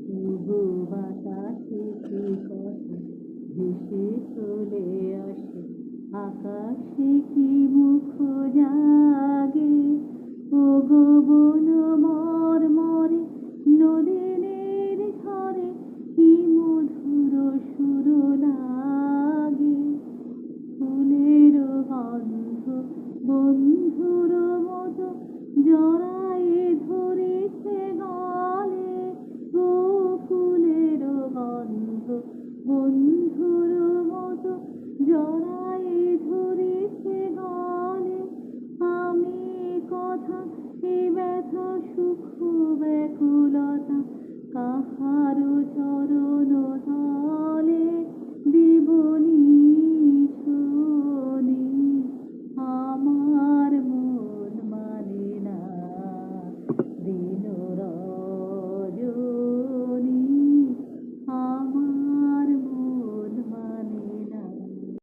তবু বাতাসে কি কথা ভেসে চলে আসে, আকাশে কি মুখ জাগে। ওগো বন মর্মরে নদীনের ঝরে কি মধুর সুর লাগে। ফুলের গন্ধ বন্ধুর মতো জড়ায়ে ধরেছে গলে। ও ফুলের গন্ধ বন্ধুর মতো জড়ায়ে ধরেছে গলে। আমি কথা এ ব্যথা সুখ ব্যাকুলতা কাহারো চরণ